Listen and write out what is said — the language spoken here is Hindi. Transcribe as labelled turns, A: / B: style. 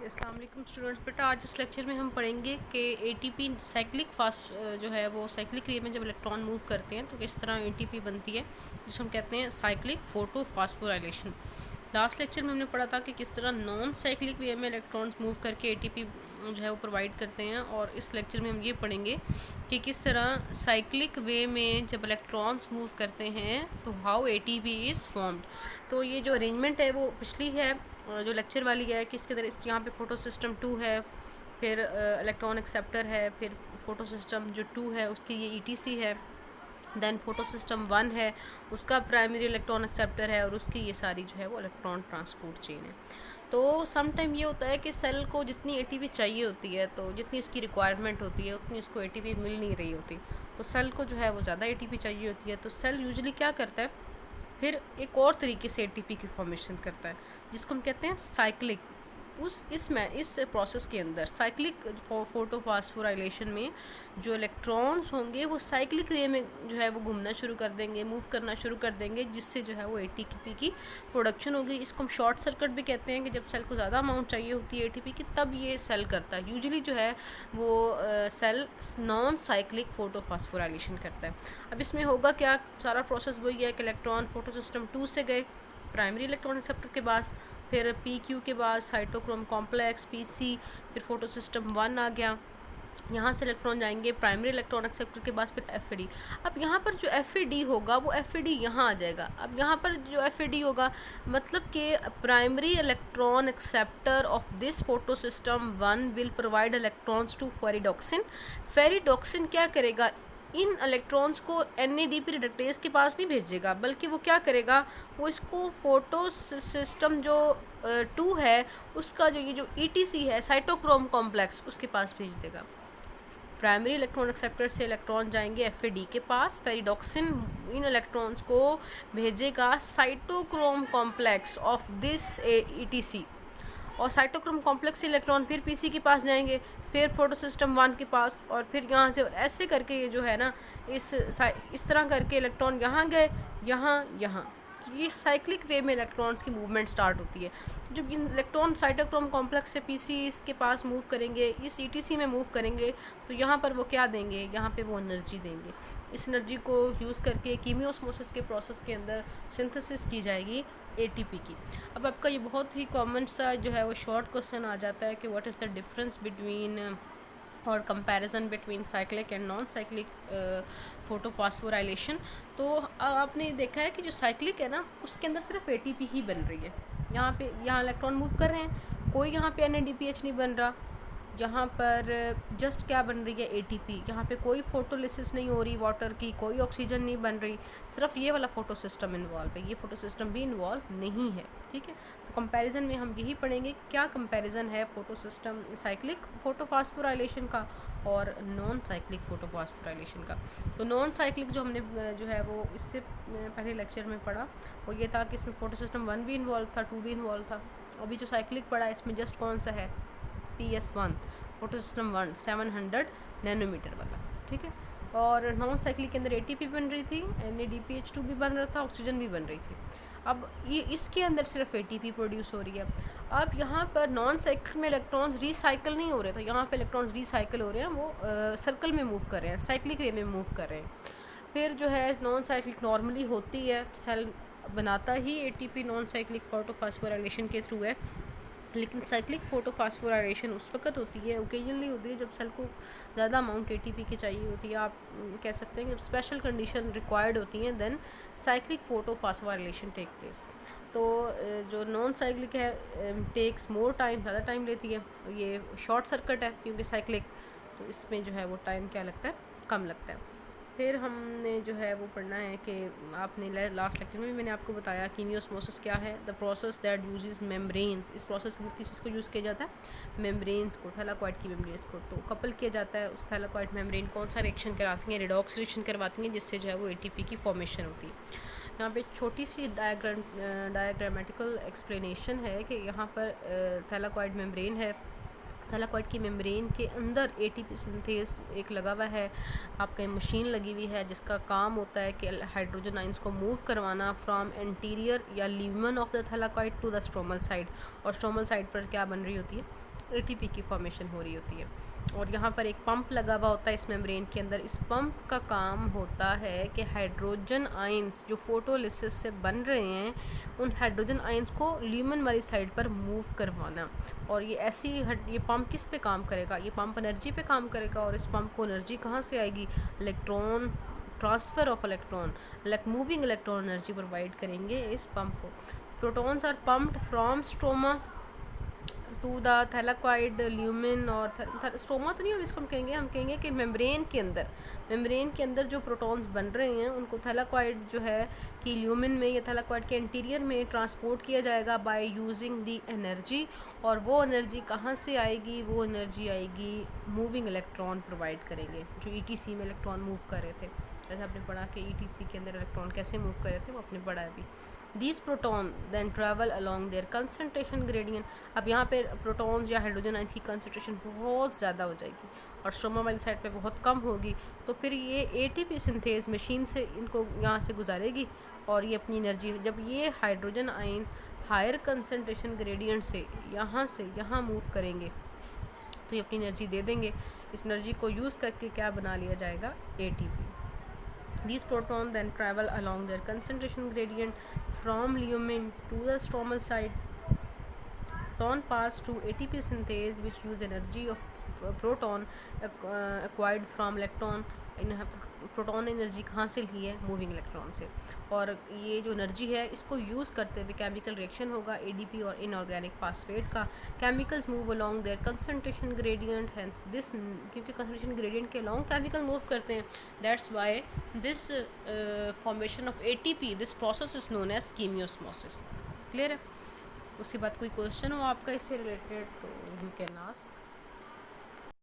A: अस्सलाम वालेकुम स्टूडेंट्स। बेटा आज इस लेक्चर में हम पढ़ेंगे कि एटीपी साइक्लिक फास्ट जो है वो साइक्लिक वे में जब इलेक्ट्रॉन मूव करते हैं तो किस तरह एटीपी बनती है, जिसको हम कहते हैं cyclic photo phosphorylation. Last lecture में हमने पढ़ा था कि किस तरह नॉन साइक्लिक वे में इलेक्ट्रॉन्स मूव करके एटीपी जो है वो प्रोवाइड करते हैं, और इस लेक्चर में हम ये पढ़ेंगे कि किस तरह साइक्लिक वे में जब इलेक्ट्रॉन्स मूव करते हैं तो हाउ एटीपी इज़ फॉर्म्ड। तो ये जो अरेंजमेंट है वो पिछली है जो लेक्चर वाली है कि इसके अंदर इस यहाँ पे फ़ोटो सिस्टम 2 है, फिर इलेक्ट्रॉन एक्सेप्टर है, फिर फ़ोटो सिस्टम जो 2 है उसकी ये ईटीसी है, देन फ़ोटो सिस्टम 1 है उसका प्राइमरी इलेक्ट्रॉन एक्सेप्टर है, और उसकी ये सारी जो है वो इलेक्ट्रॉन ट्रांसपोर्ट चेन है। तो सम टाइम ये होता है कि सेल को जितनी एटीपी चाहिए होती है, तो जितनी उसकी रिक्वायरमेंट होती है उतनी उसको एटीपी मिल नहीं रही होती, तो सेल को जो है वो ज़्यादा एटीपी चाहिए होती है। तो सेल यूजुअली क्या करता है, फिर एक और तरीके से एटीपी की फॉर्मेशन करता है जिसको हम कहते हैं साइक्लिक। इस प्रोसेस के अंदर साइक्लिक फोटोफॉस्फोराइलेशन में जो इलेक्ट्रॉन्स होंगे वो साइक्लिक वे में जो है वो घूमना शुरू कर देंगे, मूव करना शुरू कर देंगे, जिससे जो है वो एटीपी की प्रोडक्शन होगी। इसको हम शॉर्ट सर्किट भी कहते हैं कि जब सेल को ज़्यादा अमाउंट चाहिए होती है एटीपी की तब ये सेल करता है। यूजुअली जो है वो सेल नॉन साइक्लिक फोटोफॉस्फोराइलेशन करता है। अब इसमें होगा क्या, सारा प्रोसेस वही है कि इलेक्ट्रॉन फोटो सिस्टम 2 से गए प्राइमरी इलेक्ट्रॉन एक्सेप्टर के पास, फिर पी के बाद साइटोक्रोम कॉम्प्लेक्स पीसी, फिर फोटो सिस्टम 1 आ गया, यहाँ से इलेक्ट्रॉन जाएंगे प्राइमरी इलेक्ट्रॉन एक्सेप्टर के पास, फिर एफ अब यहाँ पर जो एफ होगा वो एफ यहाँ आ जाएगा। अब यहाँ पर जो एफ होगा मतलब कि primary electron acceptor of this photo system 1 will provide electrons to ferredoxin. Ferredoxin क्या करेगा, इन इलेक्ट्रॉन्स को NADP रिडक्टेज के पास नहीं भेजेगा, बल्कि वो क्या करेगा, वो इसको फोटो सिस्टम जो 2 है उसका जो ETC है साइटोक्रोम कॉम्प्लेक्स उसके पास भेज देगा। प्राइमरी इलेक्ट्रॉन एक्सेप्टर से इलेक्ट्रॉन जाएंगे FAD के पास, फेरिडोक्सिन इन इलेक्ट्रॉन्स को भेजेगा cytochrome complex of this ETC, और साइटोक्रोम कॉम्प्लेक्स से इलेक्ट्रॉन फिर पीसी के पास जाएंगे, फिर फोटो सिस्टम 1 के पास, और फिर यहाँ से, और ऐसे करके ये जो है ना इस तरह करके इलेक्ट्रॉन यहाँ गए, यहाँ तो ये साइक्लिक वे में इलेक्ट्रॉन्स की मूवमेंट स्टार्ट होती है। जब इलेक्ट्रॉन साइटोक्रोम कॉम्प्लेक्स से पीसी इसके पास मूव करेंगे, इस ETC में मूव करेंगे, तो यहाँ पर वो क्या देंगे, यहाँ पे वो एनर्जी देंगे। इस एनर्जी को यूज़ करके कीमियोस्मोसिस के प्रोसेस के अंदर सिंथेसिस की जाएगी एटीपी की। अब आपका ये बहुत ही कॉमन सा जो है वो शॉर्ट क्वेश्चन आ जाता है कि what is the difference between और comparison between cyclic and non cyclic photophosphorylation. तो आपने देखा है कि जो साइक्लिक है ना उसके अंदर सिर्फ एटीपी ही बन रही है। यहाँ इलेक्ट्रॉन मूव कर रहे हैं, कोई यहाँ पे NADPH नहीं बन रहा, यहाँ पर जस्ट क्या बन रही है एटीपी। यहाँ पे कोई फोटोलिसिस नहीं हो रही वाटर की, कोई ऑक्सीजन नहीं बन रही, सिर्फ ये वाला फोटो सिस्टम इन्वॉल्व है, ये फोटो सिस्टम भी इन्वॉल्व नहीं है। ठीक है, तो कंपैरिजन में हम यही पढ़ेंगे क्या कंपैरिजन है फोटो सिस्टम साइक्लिक फोटोफॉस्फोराइलेशन का और नॉन साइक्लिक फोटोफॉस्फोराइलेशन का। तो नॉन साइक्लिक जो हमने जो है वो इससे पहले लेक्चर में पढ़ा वो ये था कि इसमें फोटो सिस्टम 1 भी इन्वॉल्व था, 2 भी इन्वॉल्व था। अभी जो साइक्लिक पढ़ा इसमें जस्ट कौन सा है, PS1 फोटो सिस्टम 1 700 नैनोमीटर वाला। ठीक है, और नॉन साइक्लिक के अंदर ATP बन रही थी, NADPH2 भी बन रहा था, ऑक्सीजन भी बन रही थी। अब ये इसके अंदर सिर्फ ATP प्रोड्यूस हो रही है। अब यहाँ पर नॉन साइकिल में इलेक्ट्रॉन्स रिसाइकल नहीं हो रहे, तो यहाँ पे इलेक्ट्रॉन्स रिसाइकल हो रहे हैं, वो सर्कल में मूव कर रहे हैं, साइक्लिक वे में मूव कर रहे हैं। फिर जो है नॉन साइक्लिक नॉर्मली होती है, सेल बनाता ही ATP नॉन साइक्लिक फोटोफॉस्फोराइलेशन के थ्रू है, लेकिन साइक्लिक फोटोफॉस्फोराइलेशन उस वक्त होती है, ओकेजनली होती है, जब सेल को ज़्यादा अमाउंट ATP की चाहिए होती है। आप कह सकते हैं कि स्पेशल कंडीशन रिक्वायर्ड होती हैं, then cyclic photophosphorylation take place. तो जो नॉन साइक्लिक है टेक्स मोर टाइम, ज़्यादा टाइम लेती है, ये शॉर्ट सर्किट है क्योंकि साइक्लिक, तो इसमें जो है वो टाइम क्या लगता है, कम लगता है। फिर हमने जो है वो पढ़ना है कि आपने लास्ट लेक्चर में भी मैंने आपको बताया कीमियोस्मोसिस क्या है, the process that uses membranes. इस प्रोसेस के अंदर किस चीज़ को यूज़ किया जाता है, मेम्ब्रेन्स को, थैलाकॉइड की मेम्ब्रेन्स को, तो कपल किया जाता है। उस थैलाकॉइड मेम्ब्रेन कौन सा रिएक्शन कराती हैं, रिडॉक्स रिएक्शन करवाती हैं, जिससे जो है वो ATP की फॉर्मेशन होती है। यहाँ पे छोटी सी डायग्रामेटिकल एक्सप्लेनेशन है कि यहाँ पर थैलाकॉइड मेम्ब्रेन है, थैलाकॉइड की मेम्ब्रेन के अंदर ATP सिंथेस एक लगा हुआ है, आपका मशीन लगी हुई है जिसका काम होता है कि हाइड्रोजन आइंस को मूव करवाना फ्रॉम एंटीरियर या lumen of the thylakoid to the stromal side. और स्ट्रोमल साइड पर क्या बन रही होती है, एटीपी की फॉर्मेशन हो रही होती है। और यहाँ पर एक पंप लगा हुआ होता है इस मेम्ब्रेन के अंदर। इस पंप का काम होता है कि हाइड्रोजन आयंस जो फोटोलिसिस से बन रहे हैं, उन हाइड्रोजन आयंस को ल्यूमेन वाली साइड पर मूव करवाना। और ये पंप किस पे काम करेगा? ये पंप एनर्जी पे काम करेगा। और इस पंप को एनर्जी कहाँ से आएगी? Electron transfer of electron, moving electron energy provide करेंगे इस पंप को। Protons are pumped from stroma to the thylakoid lumen. और स्ट्रोमा तो नहीं, अब इसको हम कहेंगे कि मेम्ब्रेन के अंदर जो प्रोटॉन्स बन रहे हैं उनको थैलाक्वाइड जो है कि ल्यूमेन में या थैलाक्वाइड के इंटीरियर में ट्रांसपोर्ट किया जाएगा बाय यूजिंग दी एनर्जी। और वो एनर्जी कहाँ से आएगी? वो एनर्जी आएगी मूविंग इलेक्ट्रॉन प्रोवाइड करेंगे, जो ईटीसी में इलेक्ट्रॉन मूव कर रहे थे। जैसे आपने पढ़ा कि ईटीसी के अंदर इलेक्ट्रॉन कैसे मूव कर रहे थे, वो आपने पढ़ा है अभी। These proton then travel along their concentration gradient। अब यहाँ पे प्रोटॉन्स या हाइड्रोजन आयंस की कंसनट्रेशन बहुत ज़्यादा हो जाएगी और स्ट्रोमा वाली साइड पे बहुत कम होगी, तो फिर ये एटीपी सिंथेज मशीन से इनको यहाँ से गुजारेगी और ये अपनी एनर्जी, जब ये hydrogen ions higher concentration gradient से यहाँ मूव करेंगे तो ये अपनी एनर्जी दे देंगे। इस एनर्जी को यूज़ करके क्या बना लिया जाएगा? ATP. These protons then travel along their concentration gradient from lumen to the stromal side. Proton pass through ATP synthase which use energy of proton acquired from electron। Proton energy कहाँ से ली है? मूविंग इलेक्ट्रॉन से। और ये जो एनर्जी है इसको यूज़ करते हुए केमिकल रिएक्शन होगा एडीपी और इनऑर्गेनिक फास्फेट का। Chemicals move along their concentration gradient, hence this, क्योंकि कंसंट्रेशन ग्रेडियंट के अलोंग केमिकल मूव करते हैं, that's why this formation of ATP, this process is known as chemiosmosis. Clear है? उसके बाद कोई क्वेश्चन हो आपका इससे रिलेटेड तो यू कैन आस्क।